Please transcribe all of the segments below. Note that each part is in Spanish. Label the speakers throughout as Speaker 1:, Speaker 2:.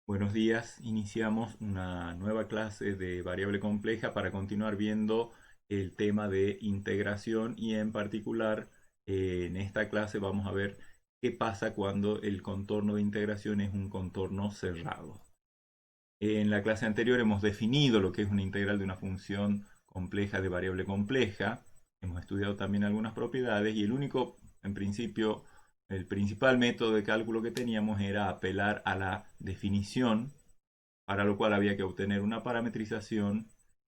Speaker 1: Buenos días, iniciamos una nueva clase de variable compleja para continuar viendo el tema de integración y en particular en esta clase vamos a ver qué pasa cuando el contorno de integración es un contorno cerrado. En la clase anterior hemos definido lo que es una integral de una función compleja de variable compleja. Hemos estudiado también algunas propiedades y el único, en principio, el principal método de cálculo que teníamos era apelar a la definición, para lo cual había que obtener una parametrización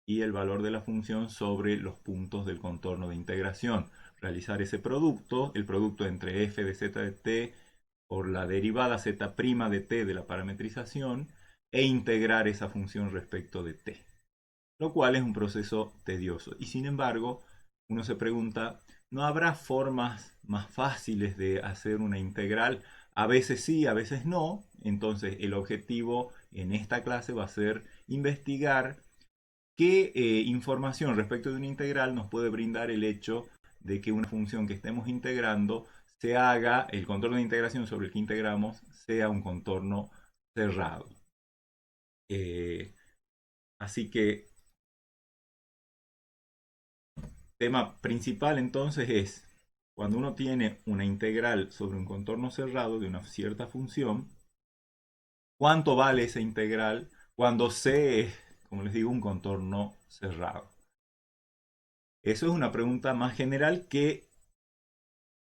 Speaker 1: y el valor de la función sobre los puntos del contorno de integración. Realizar ese producto, el producto entre f de z de t por la derivada z' de t de la parametrización e integrar esa función respecto de t, lo cual es un proceso tedioso. Y sin embargo, uno se pregunta, ¿no habrá formas más fáciles de hacer una integral? A veces sí, a veces no. Entonces el objetivo en esta clase va a ser investigar qué información respecto de una integral nos puede brindar el hecho de que una función que estemos integrando se haga, el contorno de integración sobre el que integramos, sea un contorno cerrado. Así que tema principal entonces es, cuando uno tiene una integral sobre un contorno cerrado de una cierta función, ¿cuánto vale esa integral cuando C es, como les digo, un contorno cerrado? Eso es una pregunta más general que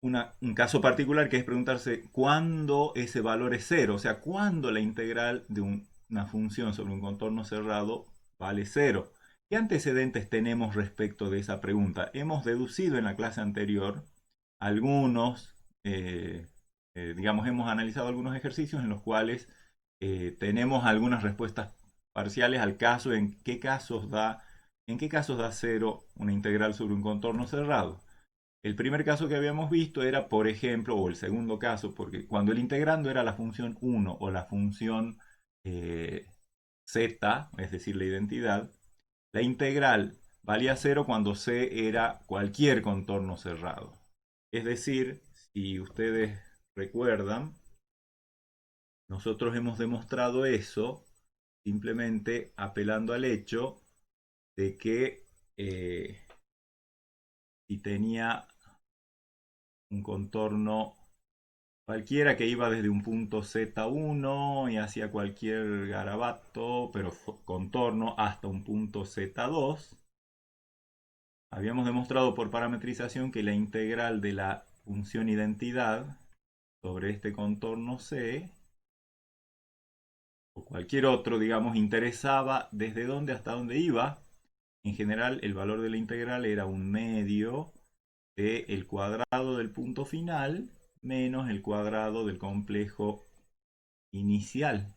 Speaker 1: un caso particular, que es preguntarse cuándo ese valor es cero, o sea, cuándo la integral de una función sobre un contorno cerrado vale cero. ¿Qué antecedentes tenemos respecto de esa pregunta? Hemos deducido en la clase anterior algunos, digamos, hemos analizado algunos ejercicios en los cuales tenemos algunas respuestas parciales al caso, en qué casos da cero una integral sobre un contorno cerrado. El primer caso que habíamos visto era, por ejemplo, o el segundo caso, porque cuando el integrando era la función 1 o la función eh, z, es decir, la identidad, la integral valía cero cuando C era cualquier contorno cerrado. Es decir, si ustedes recuerdan, nosotros hemos demostrado eso simplemente apelando al hecho de que si tenía un contorno cualquiera que iba desde un punto Z1 y hacia cualquier garabato, pero contorno, hasta un punto Z2, habíamos demostrado por parametrización que la integral de la función identidad sobre este contorno C, o cualquier otro, digamos, interesaba desde dónde hasta dónde iba. En general, el valor de la integral era un medio del cuadrado del punto final menos el cuadrado del complejo inicial.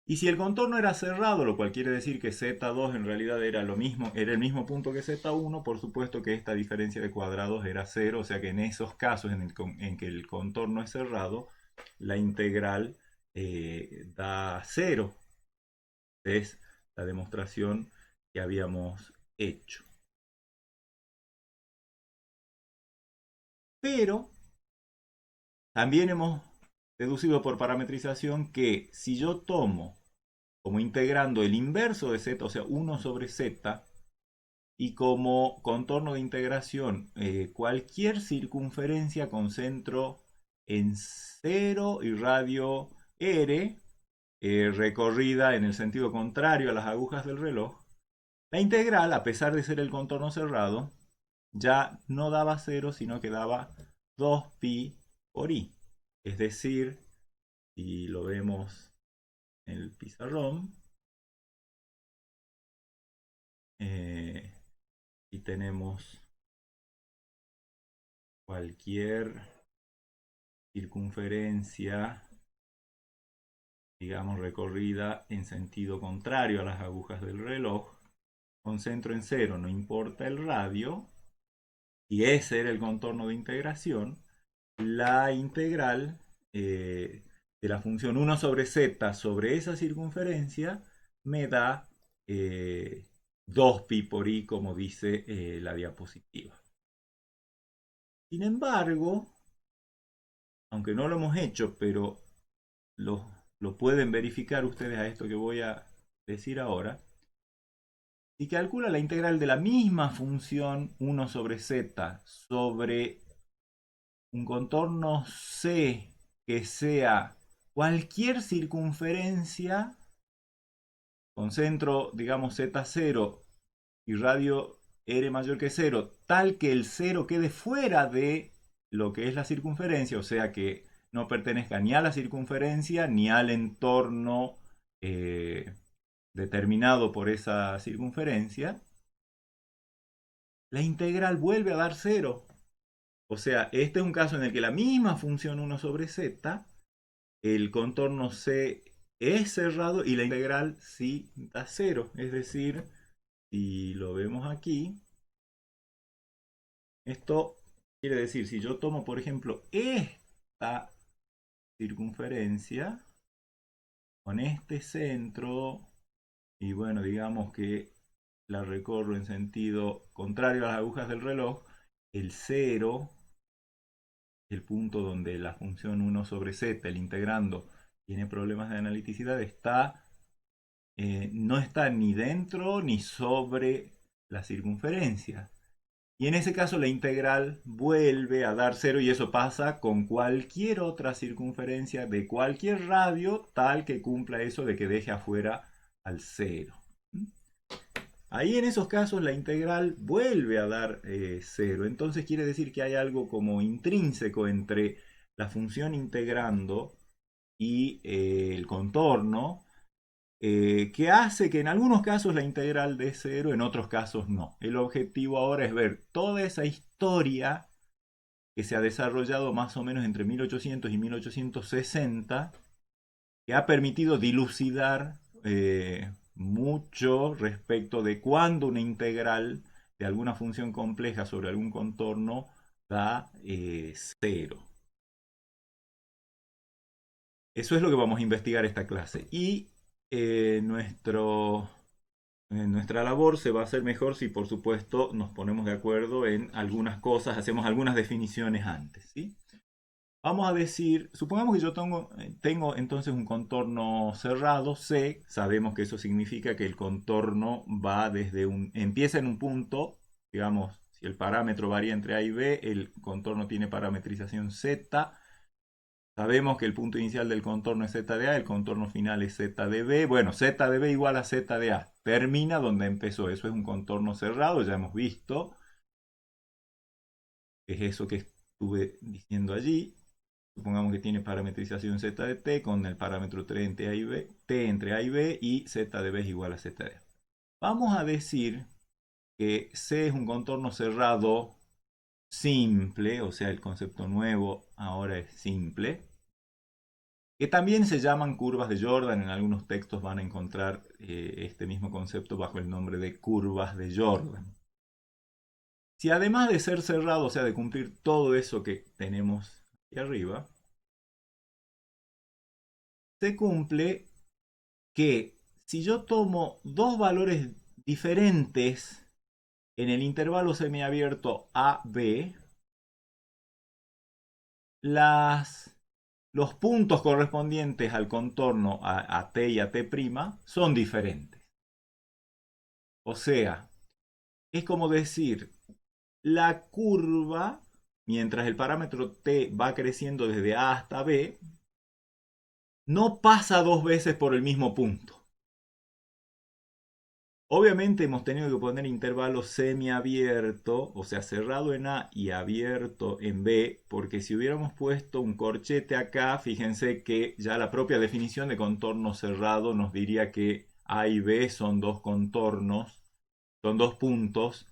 Speaker 1: Y si el contorno era cerrado, lo cual quiere decir que Z2 en realidad era lo mismo, era el mismo punto que Z1, por supuesto que esta diferencia de cuadrados era cero, o sea que en esos casos en que el contorno es cerrado, la integral da cero. Es la demostración que habíamos hecho. Pero también hemos deducido por parametrización que si yo tomo como integrando el inverso de z, o sea, 1 sobre z, y como contorno de integración cualquier circunferencia con centro en cero y radio r, recorrida en el sentido contrario a las agujas del reloj, la integral, a pesar de ser el contorno cerrado, ya no daba cero, sino que daba 2pi por i. Es decir, si lo vemos en el pizarrón, eh, y tenemos cualquier circunferencia, digamos, recorrida en sentido contrario a las agujas del reloj, con centro en cero, no importa el radio, y ese era el contorno de integración, la integral de la función 1 sobre z sobre esa circunferencia me da 2pi por i, como dice la diapositiva. Sin embargo, aunque no lo hemos hecho, pero los lo pueden verificar ustedes a esto que voy a decir ahora, si calcula la integral de la misma función 1 sobre z sobre un contorno C que sea cualquier circunferencia con centro, digamos, z0 y radio r mayor que 0, tal que el 0 quede fuera de lo que es la circunferencia, o sea que no pertenezca ni a la circunferencia ni al entorno eh, determinado por esa circunferencia, la integral vuelve a dar 0. O sea, este es un caso en el que la misma función 1 sobre z, el contorno C es cerrado y la integral sí da 0. Es decir, si lo vemos aquí, esto quiere decir, si yo tomo, por ejemplo, esta circunferencia con este centro, y bueno, digamos que la recorro en sentido contrario a las agujas del reloj, el 0, el punto donde la función 1 sobre z, el integrando, tiene problemas de analiticidad, no está ni dentro ni sobre la circunferencia. Y en ese caso la integral vuelve a dar 0 y eso pasa con cualquier otra circunferencia de cualquier radio tal que cumpla eso de que deje afuera al 0. Ahí en esos casos la integral vuelve a dar 0. Entonces quiere decir que hay algo como intrínseco entre la función integrando y el contorno, que hace que en algunos casos la integral dé 0, en otros casos no. El objetivo ahora es ver toda esa historia que se ha desarrollado más o menos entre 1800 y 1860, que ha permitido dilucidar mucho respecto de cuándo una integral de alguna función compleja sobre algún contorno da 0. Eso es lo que vamos a investigar esta clase. Y nuestra labor se va a hacer mejor si, por supuesto, nos ponemos de acuerdo en algunas cosas, hacemos algunas definiciones antes, ¿sí? Vamos a decir, supongamos que yo tengo entonces un contorno cerrado, C, sabemos que eso significa que el contorno va empieza en un punto, digamos, si el parámetro varía entre A y B, el contorno tiene parametrización Z, sabemos que el punto inicial del contorno es Z de A, el contorno final es Z de B. Bueno, Z de B igual a Z de A. Termina donde empezó. Eso es un contorno cerrado, ya hemos visto. Es eso que estuve diciendo allí. Supongamos que tiene parametrización Z de T con el parámetro T entre A y B, T entre A y B y Z de B es igual a Z de A. Vamos a decir que C es un contorno cerrado simple, o sea, el concepto nuevo ahora es simple, que también se llaman curvas de Jordan. En algunos textos van a encontrar este mismo concepto bajo el nombre de curvas de Jordan. Si además de ser cerrado, o sea, de cumplir todo eso que tenemos aquí arriba, se cumple que si yo tomo dos valores diferentes en el intervalo semiabierto AB, los puntos correspondientes al contorno a T y a T' son diferentes. O sea, es como decir, la curva, mientras el parámetro t va creciendo desde A hasta B, no pasa dos veces por el mismo punto. Obviamente hemos tenido que poner intervalos semiabierto, o sea, cerrado en A y abierto en B, porque si hubiéramos puesto un corchete acá, fíjense que ya la propia definición de contorno cerrado nos diría que A y B son dos contornos, son dos puntos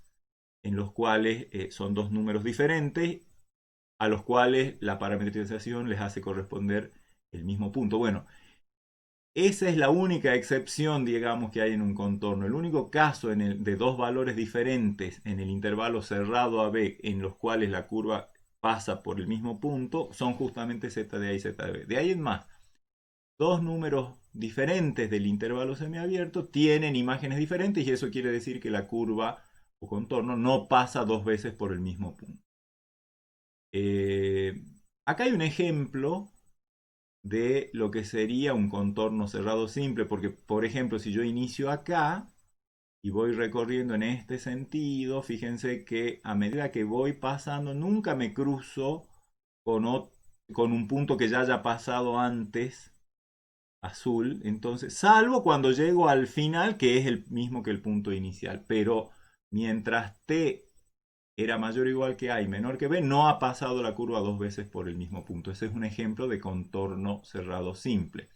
Speaker 1: en los cuales son dos números diferentes, a los cuales la parametrización les hace corresponder el mismo punto. Bueno, esa es la única excepción, digamos, que hay en un contorno. El único caso de dos valores diferentes en el intervalo cerrado a B en los cuales la curva pasa por el mismo punto son justamente z de A y z de B. De ahí en más, dos números diferentes del intervalo semiabierto tienen imágenes diferentes y eso quiere decir que la curva o contorno no pasa dos veces por el mismo punto. Acá hay un ejemplo de lo que sería un contorno cerrado simple, porque por ejemplo si yo inicio acá y voy recorriendo en este sentido, fíjense que a medida que voy pasando nunca me cruzo con un punto que ya haya pasado antes, azul, entonces, salvo cuando llego al final, que es el mismo que el punto inicial, pero mientras t era mayor o igual que a y menor que b, no ha pasado la curva dos veces por el mismo punto. Ese es un ejemplo de contorno cerrado simple.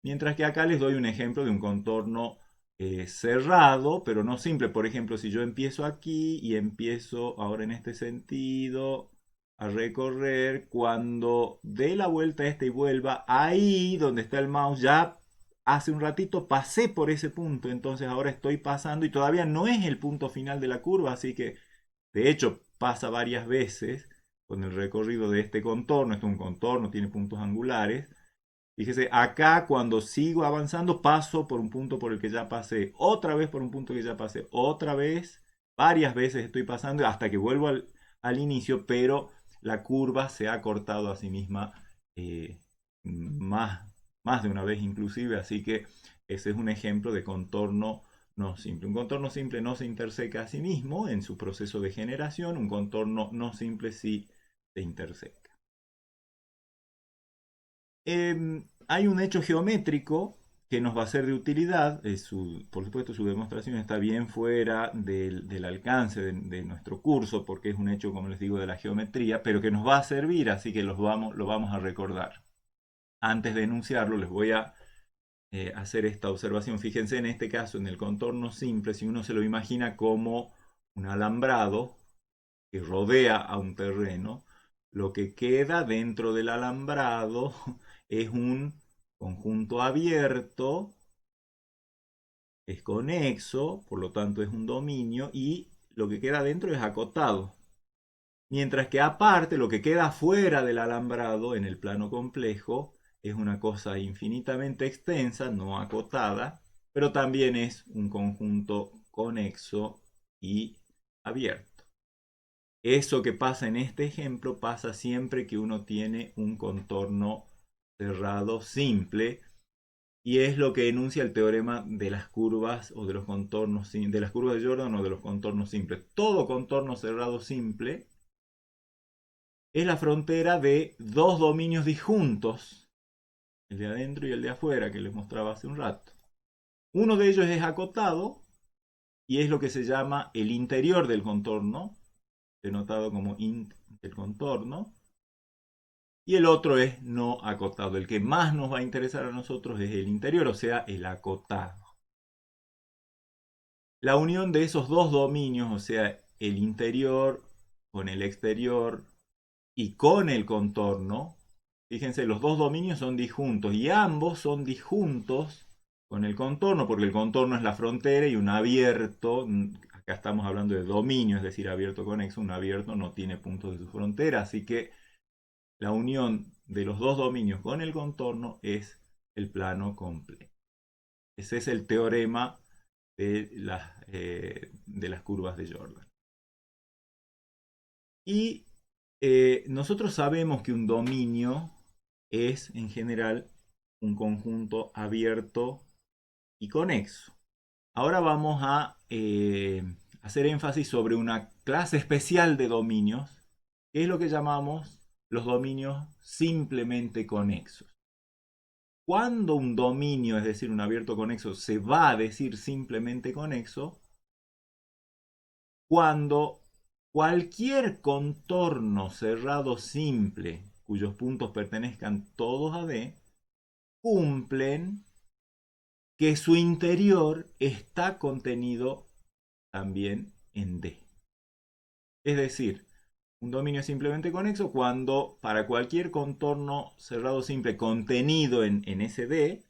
Speaker 1: Mientras que acá les doy un ejemplo de un contorno cerrado, pero no simple. Por ejemplo, si yo empiezo aquí y empiezo ahora en este sentido a recorrer, cuando dé la vuelta esta y vuelva, ahí donde está el mouse, ya hace un ratito pasé por ese punto, entonces ahora estoy pasando y todavía no es el punto final de la curva, así que de hecho pasa varias veces con el recorrido de este contorno. Esto es un contorno, tiene puntos angulares. Fíjese, acá cuando sigo avanzando paso por un punto por el que ya pasé, otra vez por un punto que ya pasé, otra vez, varias veces estoy pasando hasta que vuelvo al inicio, pero la curva se ha cortado a sí misma eh, más, más de una vez inclusive, así que ese es un ejemplo de contorno no simple. Un contorno simple no se interseca a sí mismo en su proceso de generación, un contorno no simple sí se interseca. Hay un hecho geométrico que nos va a ser de utilidad. Por supuesto, su demostración está bien fuera del alcance de nuestro curso, porque es un hecho, como les digo, de la geometría, pero que nos va a servir, así que lo vamos a recordar. Antes de enunciarlo, les voy a hacer esta observación. Fíjense en este caso, en el contorno simple, si uno se lo imagina como un alambrado que rodea a un terreno, lo que queda dentro del alambrado es un conjunto abierto, es conexo, por lo tanto es un dominio, y lo que queda dentro es acotado. Mientras que aparte, lo que queda fuera del alambrado en el plano complejo es una cosa infinitamente extensa, no acotada, pero también es un conjunto conexo y abierto. Eso que pasa en este ejemplo pasa siempre que uno tiene un contorno cerrado simple, y es lo que enuncia el teorema de las curvas o de los contornos, de las curvas de Jordan o de los contornos simples. Todo contorno cerrado simple es la frontera de dos dominios disjuntos, el de adentro y el de afuera, que les mostraba hace un rato. Uno de ellos es acotado y es lo que se llama el interior del contorno, denotado como int del contorno, y el otro es no acotado. El que más nos va a interesar a nosotros es el interior, o sea, el acotado. La unión de esos dos dominios, o sea, el interior con el exterior y con el contorno, fíjense, los dos dominios son disjuntos y ambos son disjuntos con el contorno, porque el contorno es la frontera y un abierto, acá estamos hablando de dominio, es decir, abierto conexo, un abierto no tiene puntos de su frontera, así que la unión de los dos dominios con el contorno es el plano completo. Ese es el teorema de las curvas de Jordan. Y nosotros sabemos que un dominio es en general un conjunto abierto y conexo. Ahora vamos a hacer énfasis sobre una clase especial de dominios, que es lo que llamamos los dominios simplemente conexos. Cuando un dominio, es decir, un abierto conexo, se va a decir simplemente conexo, cuando cualquier contorno cerrado simple cuyos puntos pertenezcan todos a D, cumplen que su interior está contenido también en D. Es decir, un dominio es simplemente conexo cuando para cualquier contorno cerrado simple contenido en ese D,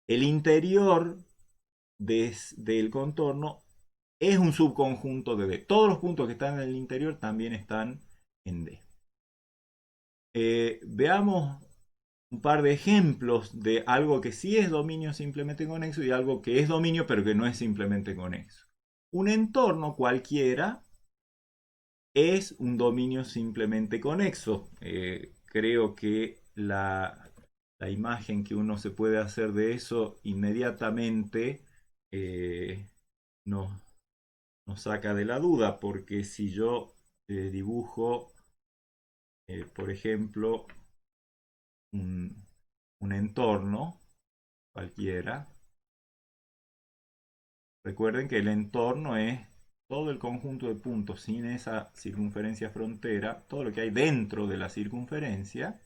Speaker 1: el interior del contorno es un subconjunto de D. Todos los puntos que están en el interior también están en D. Veamos un par de ejemplos de algo que sí es dominio simplemente conexo y algo que es dominio pero que no es simplemente conexo. Un entorno cualquiera es un dominio simplemente conexo. Creo que la imagen que uno se puede hacer de eso inmediatamente eh, nos, nos saca de la duda, porque si yo dibujo, por ejemplo, un, un entorno cualquiera, recuerden que el entorno es todo el conjunto de puntos sin esa circunferencia frontera, todo lo que hay dentro de la circunferencia.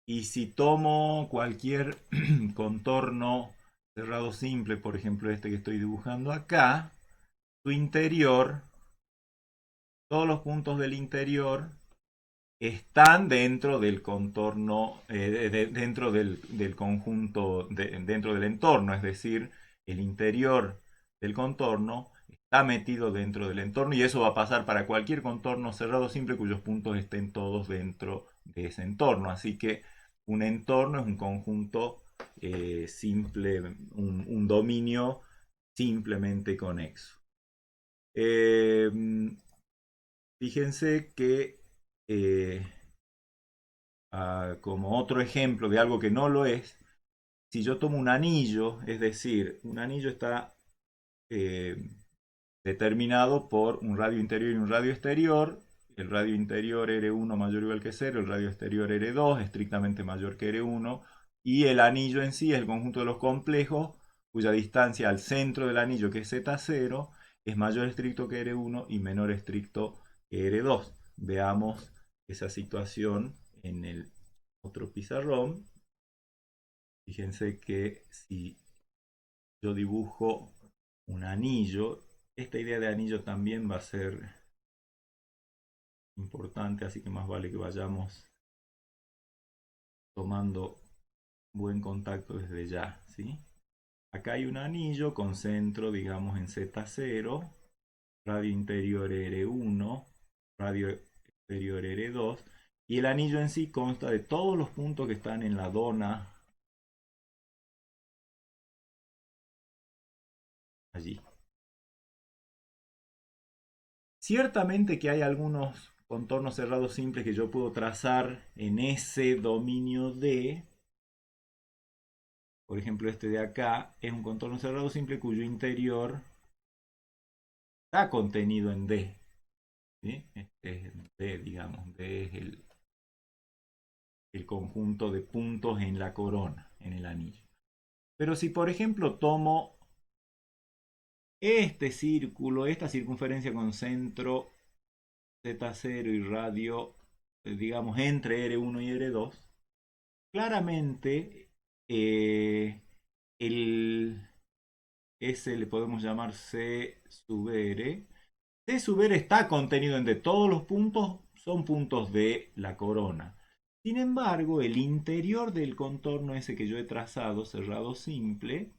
Speaker 1: Y si tomo cualquier contorno cerrado simple, por ejemplo este que estoy dibujando acá, su interior, todos los puntos del interior están dentro del contorno, dentro del conjunto, dentro del entorno, es decir, el interior del contorno está metido dentro del entorno y eso va a pasar para cualquier contorno cerrado simple cuyos puntos estén todos dentro de ese entorno. Así que un entorno es un conjunto simple, un dominio simplemente conexo. Eh, Fíjense que eh, como otro ejemplo de algo que no lo es, si yo tomo un anillo, es decir, un anillo está eh, determinado por un radio interior y un radio exterior, el radio interior R1 mayor o igual que 0, el radio exterior R2 estrictamente mayor que R1, y el anillo en sí es el conjunto de los complejos cuya distancia al centro del anillo, que es Z0, es mayor estricto que R1 y menor estricto que R2. Veamos esa situación en el otro pizarrón. Fíjense que si yo dibujo un anillo, esta idea de anillo también va a ser importante, así que más vale que vayamos tomando buen contacto desde ya, ¿sí? Acá hay un anillo con centro, digamos, en Z0, radio interior R1, radio exterior R2, y el anillo en sí consta de todos los puntos que están en la dona allí. Ciertamente que hay algunos contornos cerrados simples que yo puedo trazar en ese dominio D. Por ejemplo, este de acá es un contorno cerrado simple cuyo interior está contenido en D. ¿Sí? Este es D, digamos. D es el conjunto de puntos en la corona, en el anillo. Pero si, por ejemplo, tomo este círculo, esta circunferencia con centro Z0 y radio, digamos, entre R1 y R2, claramente el S le podemos llamar C sub R. C sub R está contenido en D. Todos los puntos son puntos de la corona. Sin embargo, el interior del contorno ese que yo he trazado, cerrado simple,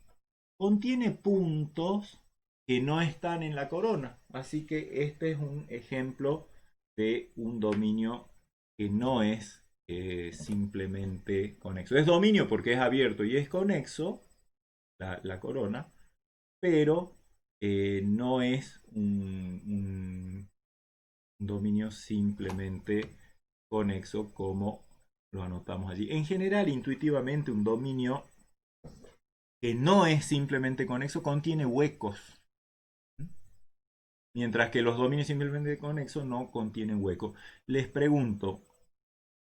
Speaker 1: contiene puntos que no están en la corona. Así que este es un ejemplo de un dominio que no es simplemente conexo. Es dominio porque es abierto y es conexo, la corona, pero no es un dominio simplemente conexo como lo anotamos allí. En general, intuitivamente, un dominio que no es simplemente conexo contiene huecos, mientras que los dominios simplemente conexos no contienen huecos. Les pregunto,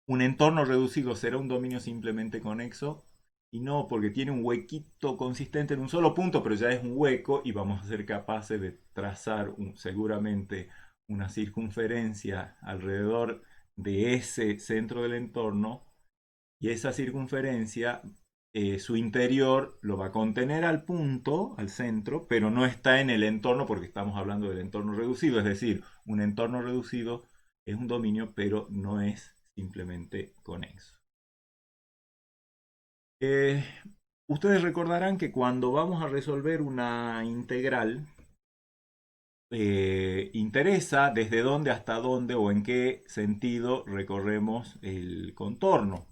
Speaker 1: ¿un entorno reducido será un dominio simplemente conexo? Y no, porque tiene un huequito consistente en un solo punto, pero ya es un hueco y vamos a ser capaces de trazar seguramente una circunferencia alrededor de ese centro del entorno y esa circunferencia, su interior lo va a contener al punto, al centro, pero no está en el entorno porque estamos hablando del entorno reducido, es decir, un entorno reducido es un dominio, pero no es simplemente conexo. Eh, Ustedes recordarán que cuando vamos a resolver una integral, interesa desde dónde hasta dónde o en qué sentido recorremos el contorno.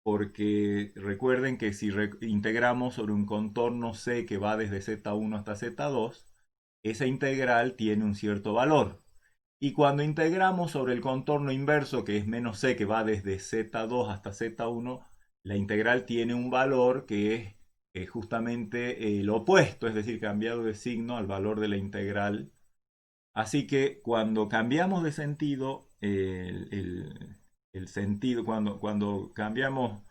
Speaker 1: Porque recuerden que si integramos sobre un contorno C que va desde Z1 hasta Z2, esa integral tiene un cierto valor. Y cuando integramos sobre el contorno inverso, que es menos C, que va desde Z2 hasta Z1, la integral tiene un valor que es justamente el opuesto, es decir, cambiado de signo al valor de la integral. Así que cuando cambiamos de sentido, el sentido, cuando cambiamos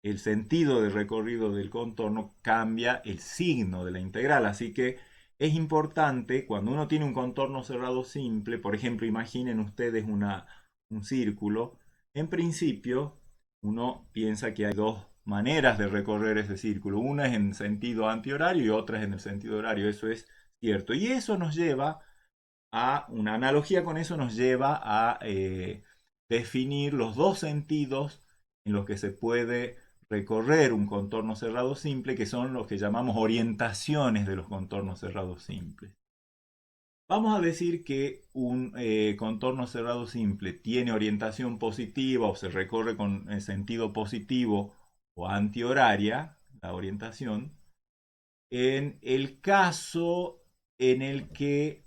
Speaker 1: el sentido de recorrido del contorno, cambia el signo de la integral. Así que es importante, cuando uno tiene un contorno cerrado simple, por ejemplo, imaginen ustedes un círculo, en principio uno piensa que hay dos maneras de recorrer ese círculo. Una es en sentido antihorario y otra es en el sentido horario. Eso es cierto. Y eso nos lleva a una analogía con eso nos lleva a definir los dos sentidos en los que se puede recorrer un contorno cerrado simple, que son los que llamamos orientaciones de los contornos cerrados simples. Vamos a decir que un contorno cerrado simple tiene orientación positiva o se recorre con el sentido positivo o antihoraria, la orientación, en el caso en el que,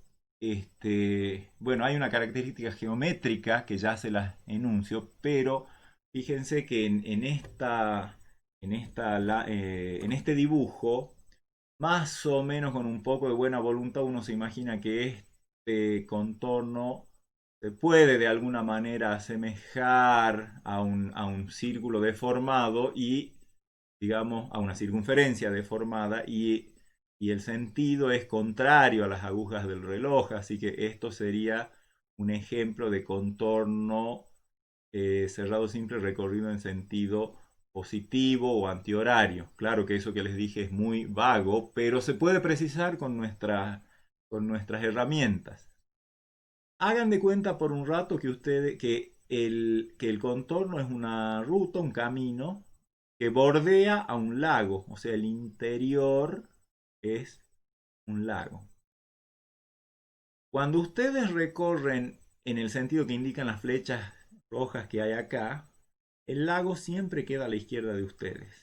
Speaker 1: bueno, hay una característica geométrica que ya se las enuncio, pero fíjense que en este dibujo, más o menos con un poco de buena voluntad, uno se imagina que este contorno se puede de alguna manera asemejar a un círculo deformado y digamos, a una circunferencia deformada y el sentido es contrario a las agujas del reloj, así que esto sería un ejemplo de contorno cerrado simple recorrido en sentido positivo o antihorario. Claro que eso que les dije es muy vago, pero se puede precisar con nuestras herramientas. Hagan de cuenta por un rato que el contorno es una ruta, un camino que bordea a un lago, o sea, el interior es un lago. Cuando ustedes recorren en el sentido que indican las flechas rojas que hay acá, el lago siempre queda a la izquierda de ustedes.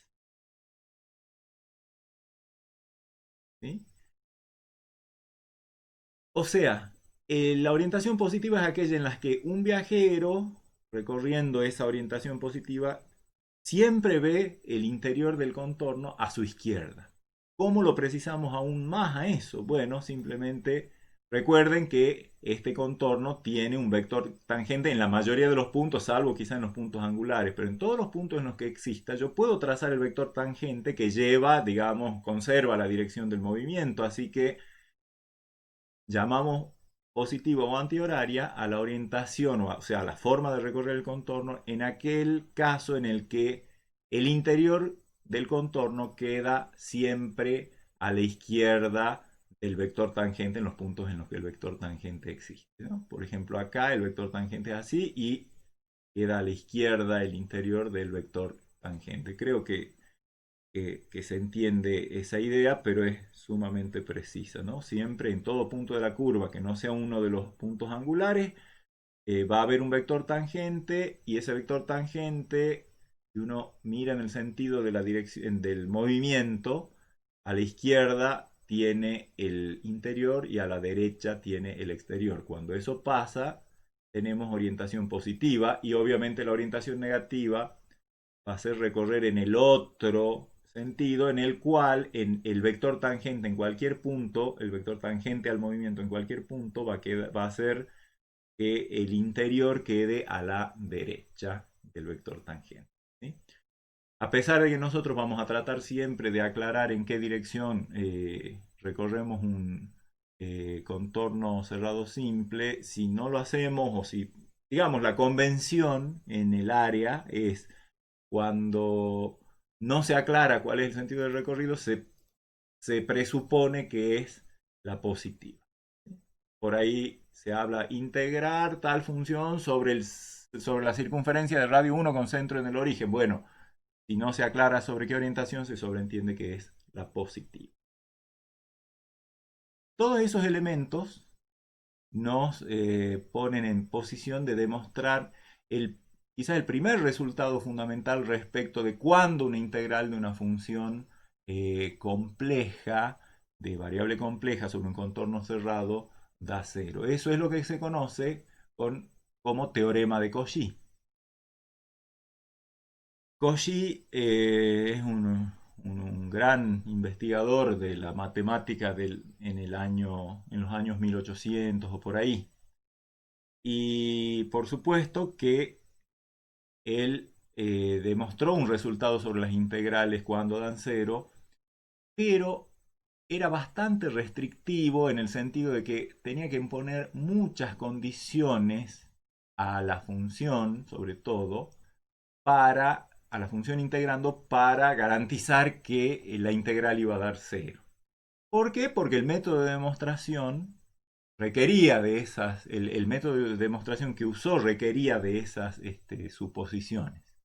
Speaker 1: ¿Sí? O sea, la orientación positiva es aquella en la que un viajero, recorriendo esa orientación positiva, siempre ve el interior del contorno a su izquierda. ¿Cómo lo precisamos aún más a eso? Bueno, simplemente recuerden que este contorno tiene un vector tangente en la mayoría de los puntos, salvo quizá en los puntos angulares, pero en todos los puntos en los que exista, yo puedo trazar el vector tangente que lleva, digamos, conserva la dirección del movimiento, así que llamamos positiva o antihoraria a la orientación, o sea, a la forma de recorrer el contorno en aquel caso en el que el interior del contorno queda siempre a la izquierda del vector tangente en los puntos en los que el vector tangente existe, ¿no? Por ejemplo, acá el vector tangente es así y queda a la izquierda el interior del vector tangente. Creo que se entiende esa idea, pero es sumamente precisa, ¿no? Siempre en todo punto de la curva que no sea uno de los puntos angulares, va a haber un vector tangente y ese vector tangente, si uno mira en el sentido de la dirección del movimiento, a la izquierda tiene el interior y a la derecha tiene el exterior. Cuando eso pasa, tenemos orientación positiva y obviamente la orientación negativa va a ser recorrer en el otro sentido en el cual en el vector tangente en cualquier punto, el vector tangente al movimiento en cualquier punto va a hacer que el interior quede a la derecha del vector tangente. ¿Sí? A pesar de que nosotros vamos a tratar siempre de aclarar en qué dirección recorremos un contorno cerrado simple, si no lo hacemos o si, digamos, la convención en el área es cuando no se aclara cuál es el sentido del recorrido, se presupone que es la positiva. Por ahí se habla integrar tal función sobre la circunferencia de radio 1 con centro en el origen. Bueno, si no se aclara sobre qué orientación, se sobreentiende que es la positiva. Todos esos elementos nos ponen en posición de demostrar quizás el primer resultado fundamental respecto de cuándo una integral de una función compleja, de variable compleja sobre un contorno cerrado, da cero. Eso es lo que se conoce como teorema de Cauchy. Cauchy es un gran investigador de la matemática en los años 1800 o por ahí. Y por supuesto que él demostró un resultado sobre las integrales cuando dan cero, pero era bastante restrictivo en el sentido de que tenía que imponer muchas condiciones a la función, sobre todo, a la función integrando para garantizar que la integral iba a dar cero. ¿Por qué? Porque el método de demostración requería de el método de demostración que usó requería de esas suposiciones.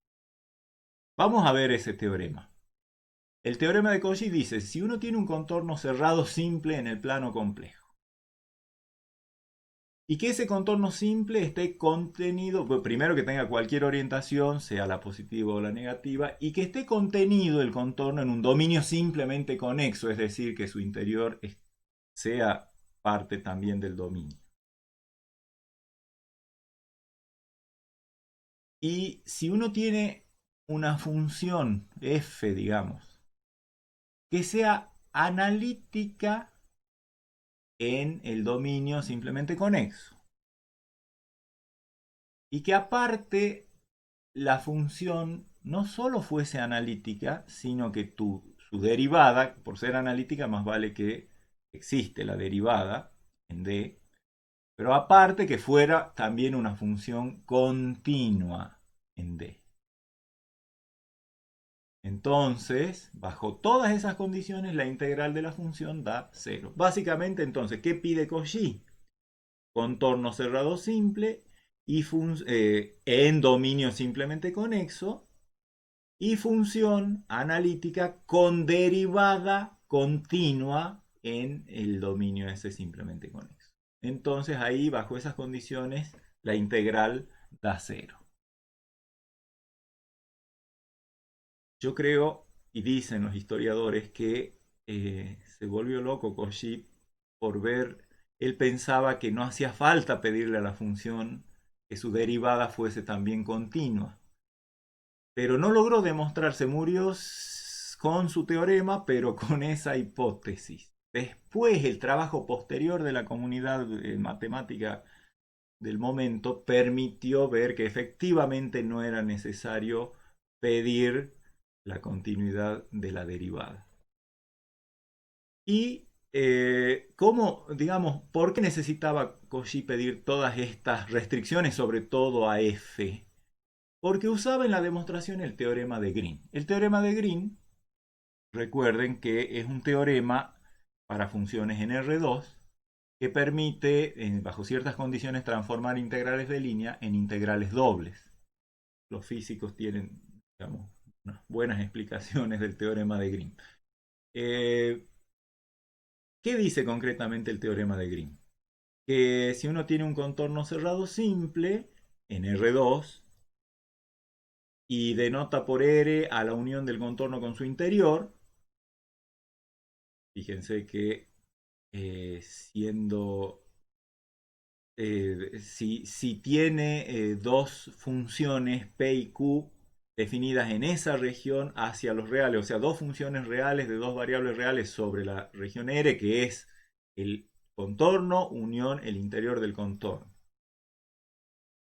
Speaker 1: Vamos a ver ese teorema. El teorema de Cauchy dice, si uno tiene un contorno cerrado simple en el plano complejo, y que ese contorno simple esté contenido, pues primero que tenga cualquier orientación, sea la positiva o la negativa, y que esté contenido el contorno en un dominio simplemente conexo, es decir, que su interior sea parte también del dominio. Y si uno tiene una función f, digamos, que sea analítica en el dominio simplemente conexo, y que aparte la función no solo fuese analítica, sino que su derivada, por ser analítica, más vale que existe la derivada en D, pero aparte que fuera también una función continua en D. Entonces, bajo todas esas condiciones, la integral de la función da cero. Básicamente, entonces, ¿qué pide Cauchy? Contorno cerrado simple y en dominio simplemente conexo y función analítica con derivada continua en el dominio ese simplemente conexo. Entonces ahí, bajo esas condiciones, la integral da cero. Yo creo, y dicen los historiadores, que se volvió loco Cauchy por ver, él pensaba que no hacía falta pedirle a la función que su derivada fuese también continua. Pero no logró demostrarse, murió con su teorema, pero con esa hipótesis. Después, el trabajo posterior de la comunidad matemática del momento permitió ver que efectivamente no era necesario pedir la continuidad de la derivada. Y cómo, digamos, ¿por qué necesitaba Cauchy pedir todas estas restricciones, sobre todo a f? Porque usaba en la demostración el teorema de Green. El teorema de Green, recuerden que es un teorema para funciones en R2 que permite, bajo ciertas condiciones, transformar integrales de línea en integrales dobles. Los físicos tienen, digamos, unas buenas explicaciones del teorema de Green. ¿Qué dice concretamente el teorema de Green? Que si uno tiene un contorno cerrado simple en R2 y denota por R a la unión del contorno con su interior, fíjense que siendo si tiene dos funciones P y Q definidas en esa región hacia los reales, o sea, dos funciones reales de dos variables reales sobre la región R, que es el contorno unión el interior del contorno.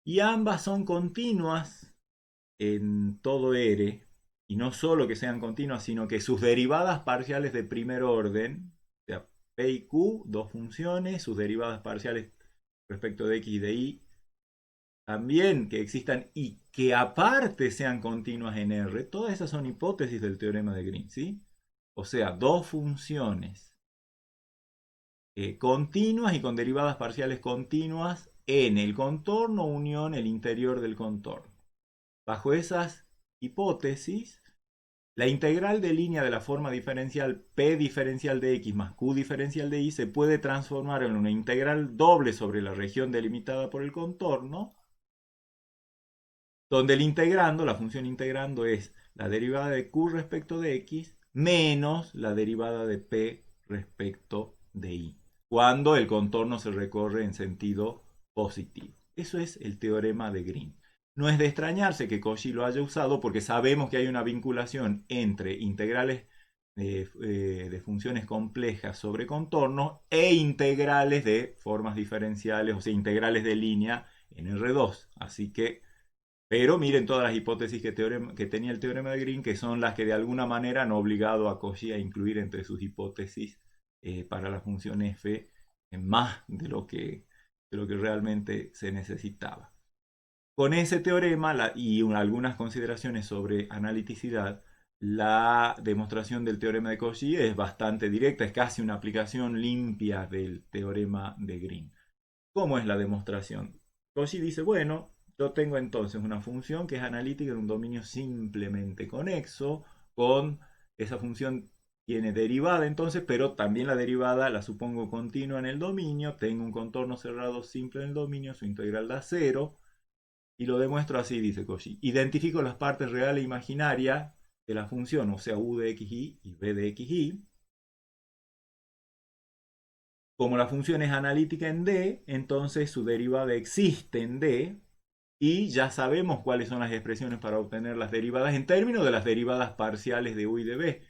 Speaker 1: Y ambas son continuas en todo R, y no solo que sean continuas, sino que sus derivadas parciales de primer orden, o sea, P y Q, dos funciones, sus derivadas parciales respecto de X y de Y, también que existan y que aparte sean continuas en R, todas esas son hipótesis del teorema de Green, ¿sí? O sea, dos funciones continuas y con derivadas parciales continuas en el contorno unión el interior del contorno. Bajo esas hipótesis, la integral de línea de la forma diferencial P diferencial de X más Q diferencial de Y se puede transformar en una integral doble sobre la región delimitada por el contorno, donde el integrando, la función integrando es la derivada de Q respecto de X menos la derivada de P respecto de Y, cuando el contorno se recorre en sentido positivo. Eso es el teorema de Green. No es de extrañarse que Cauchy lo haya usado porque sabemos que hay una vinculación entre integrales de funciones complejas sobre contornos e integrales de formas diferenciales, o sea, integrales de línea en R2. Así que, pero miren todas las hipótesis que tenía el teorema de Green, que son las que de alguna manera han obligado a Cauchy a incluir entre sus hipótesis para la función f más de lo que realmente se necesitaba. Con ese teorema y algunas consideraciones sobre analiticidad, la demostración del teorema de Cauchy es bastante directa, es casi una aplicación limpia del teorema de Green. ¿Cómo es la demostración? Cauchy dice, bueno, yo tengo entonces una función que es analítica en un dominio simplemente conexo, con esa función tiene derivada entonces, pero también la derivada la supongo continua en el dominio, tengo un contorno cerrado simple en el dominio, su integral da cero, y lo demuestro así, dice Cauchy. Identifico las partes reales e imaginarias de la función, o sea, u de xy y b de xy. Como la función es analítica en D, entonces su derivada existe en D y ya sabemos cuáles son las expresiones para obtener las derivadas en términos de las derivadas parciales de u y de b.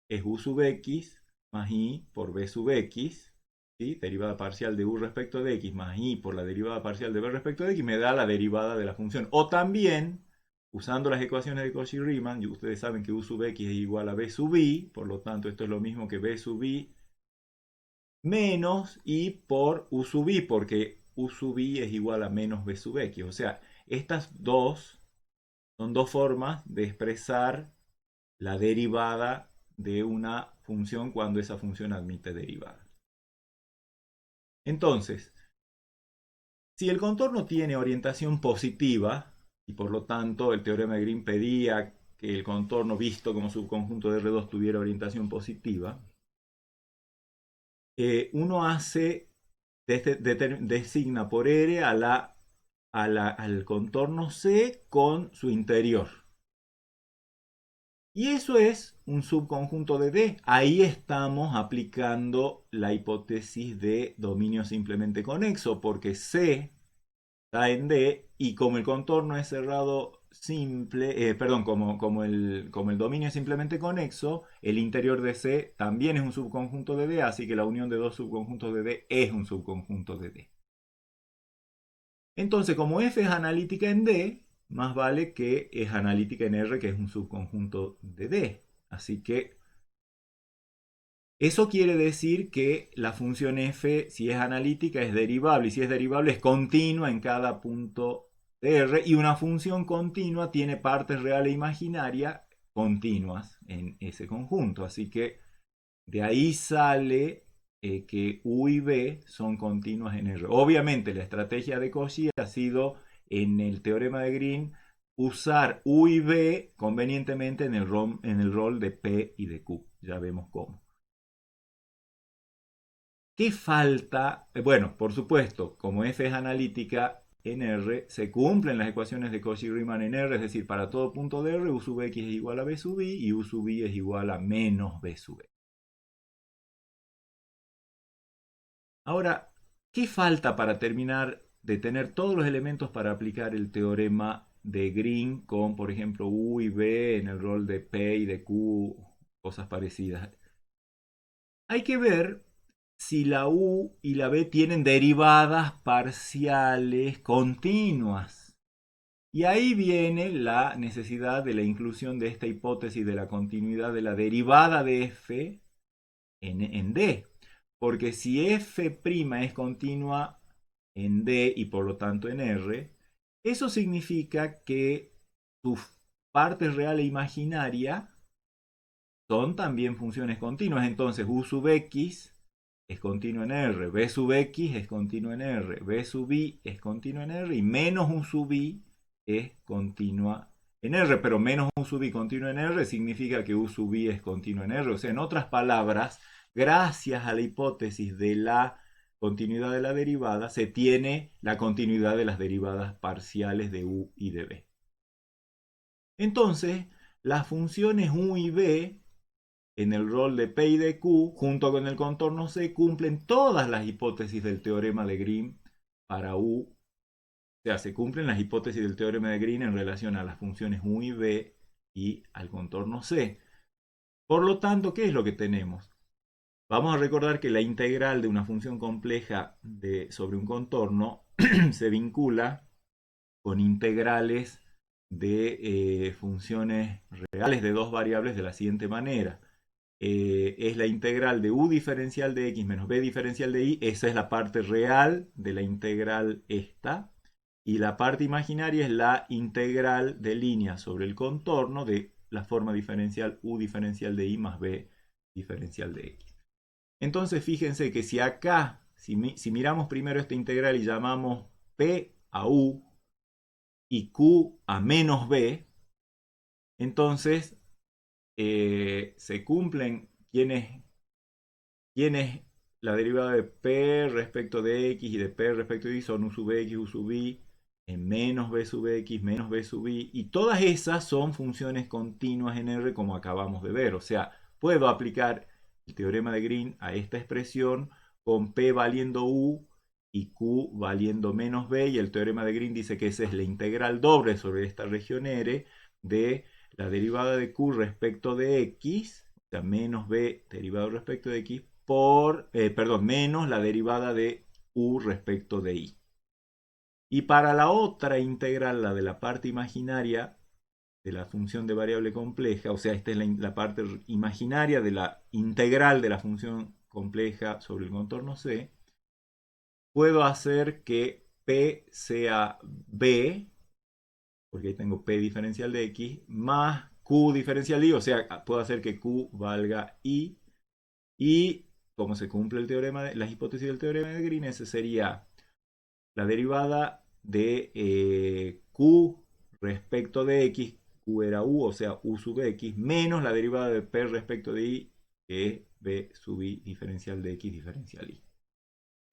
Speaker 1: Es u sub x más i por b sub x, ¿sí? Derivada parcial de u respecto de x más i por la derivada parcial de b respecto de x me da la derivada de la función. O también, usando las ecuaciones de Cauchy-Riemann, ustedes saben que u sub x es igual a b sub i, por lo tanto esto es lo mismo que b sub i menos i por u sub i, porque u sub i es igual a menos b sub x. O sea, estas dos son dos formas de expresar la derivada de una función cuando esa función admite derivada. Entonces, si el contorno tiene orientación positiva, y por lo tanto el teorema de Green pedía que el contorno visto como subconjunto de R2 tuviera orientación positiva, uno hace, designa por R al contorno C con su interior. Y eso es un subconjunto de D. Ahí estamos aplicando la hipótesis de dominio simplemente conexo, porque C está en D y como el contorno es cerrado simple, perdón, como el dominio es simplemente conexo, el interior de C también es un subconjunto de D, así que la unión de dos subconjuntos de D es un subconjunto de D. Entonces, como F es analítica en D, más vale que es analítica en R, que es un subconjunto de D. Así que eso quiere decir que la función f, si es analítica, es derivable. Y si es derivable, es continua en cada punto de R. Y una función continua tiene partes reales e imaginarias continuas en ese conjunto. Así que de ahí sale que U y B son continuas en R. Obviamente, la estrategia de Cauchy ha sido, en el teorema de Green, usar U y B convenientemente en el rol de P y de Q. Ya vemos cómo. ¿Qué falta? Bueno, por supuesto, como f es analítica en R, se cumplen las ecuaciones de Cauchy-Riemann en R, es decir, para todo punto de R, u sub x es igual a b sub i y u sub i es igual a menos b sub i. Ahora, ¿qué falta para terminar de tener todos los elementos para aplicar el teorema de Green con, por ejemplo, u y b en el rol de p y de q, cosas parecidas? Hay que ver si la u y la b tienen derivadas parciales continuas. Y ahí viene la necesidad de la inclusión de esta hipótesis de la continuidad de la derivada de f en D. Porque si f' es continua en D y por lo tanto en R, eso significa que sus partes real e imaginaria son también funciones continuas. Entonces u sub x es continuo en R, b sub x es continuo en R, b sub i es continuo en R y menos u sub i es continua en R. Pero menos u sub i continuo en R significa que u sub i es continuo en R. O sea, en otras palabras, gracias a la hipótesis de la continuidad de la derivada, se tiene la continuidad de las derivadas parciales de u y de b. Entonces, las funciones u y b en el rol de P y de Q, junto con el contorno C, cumplen todas las hipótesis del teorema de Green para U sea, se cumplen las hipótesis del teorema de Green en relación a las funciones u y b y al contorno C. Por lo tanto, ¿qué es lo que tenemos? Vamos a recordar que la integral de una función compleja sobre un contorno se vincula con integrales de funciones reales de dos variables de la siguiente manera. Es la integral de u diferencial de x menos b diferencial de y. Esa es la parte real de la integral esta. Y la parte imaginaria es la integral de línea sobre el contorno de la forma diferencial u diferencial de y más b diferencial de x. Entonces fíjense que si acá, si miramos primero esta integral y llamamos p a u y q a menos b, entonces se cumplen quiénes la derivada de p respecto de x y de p respecto de y son u sub x, u sub y, en menos b sub x, menos b sub y, y todas esas son funciones continuas en R como acabamos de ver. O sea, puedo aplicar el teorema de Green a esta expresión con p valiendo u y q valiendo menos b, y el teorema de Green dice que esa es la integral doble sobre esta región R de la derivada de q respecto de x, o sea, menos b derivado respecto de x, menos la derivada de u respecto de y. Y para la otra integral, la de la parte imaginaria de la función de variable compleja, o sea, esta es la parte imaginaria de la integral de la función compleja sobre el contorno C, puedo hacer que P sea B, porque ahí tengo P diferencial de X, más Q diferencial de Y, o sea, puedo hacer que Q valga Y, y como se cumple el teorema las hipótesis del teorema de Green, ese sería la derivada de Q respecto de X, Q era U, o sea, U sub X, menos la derivada de P respecto de Y, que es B sub Y diferencial de X diferencial Y.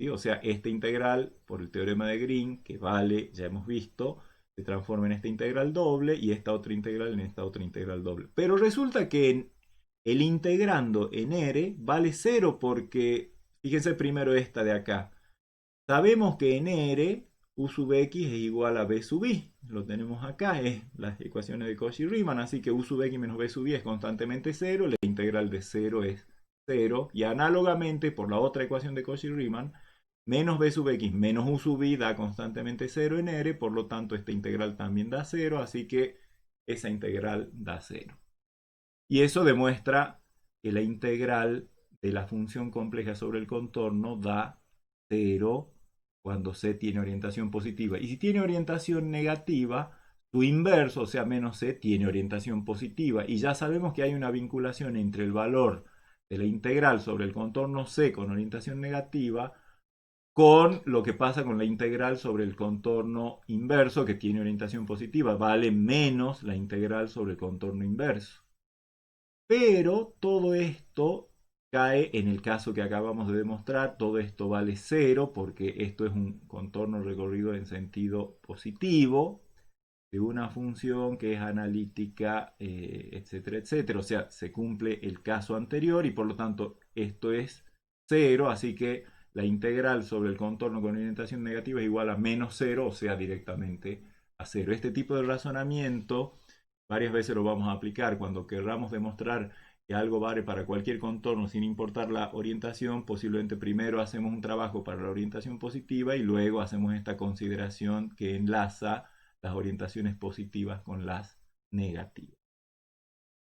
Speaker 1: ¿Sí? O sea, esta integral, por el teorema de Green, que vale, ya hemos visto, se transforma en esta integral doble y esta otra integral en esta otra integral doble. Pero resulta que el integrando en R vale 0 porque, fíjense primero esta de acá. Sabemos que en R U sub X es igual a B sub Y. Lo tenemos acá, es las ecuaciones de Cauchy-Riemann, así que U sub X menos B sub Y es constantemente 0, la integral de 0 es 0, y análogamente por la otra ecuación de Cauchy-Riemann, menos B sub X menos U sub Y da constantemente 0 en R, por lo tanto esta integral también da 0, así que esa integral da 0. Y eso demuestra que la integral de la función compleja sobre el contorno da 0 cuando C tiene orientación positiva. Y si tiene orientación negativa, su inverso, o sea, menos C, tiene orientación positiva. Y ya sabemos que hay una vinculación entre el valor de la integral sobre el contorno C con orientación negativa con lo que pasa con la integral sobre el contorno inverso que tiene orientación positiva. Vale menos la integral sobre el contorno inverso. Pero todo esto cae en el caso que acabamos de demostrar. Todo esto vale 0 porque esto es un contorno recorrido en sentido positivo de una función que es analítica, etcétera, etcétera. O sea, se cumple el caso anterior y por lo tanto esto es 0. Así que la integral sobre el contorno con orientación negativa es igual a menos 0, o sea, directamente a 0. Este tipo de razonamiento varias veces lo vamos a aplicar cuando querramos demostrar que algo vale para cualquier contorno sin importar la orientación. Posiblemente primero hacemos un trabajo para la orientación positiva y luego hacemos esta consideración que enlaza las orientaciones positivas con las negativas.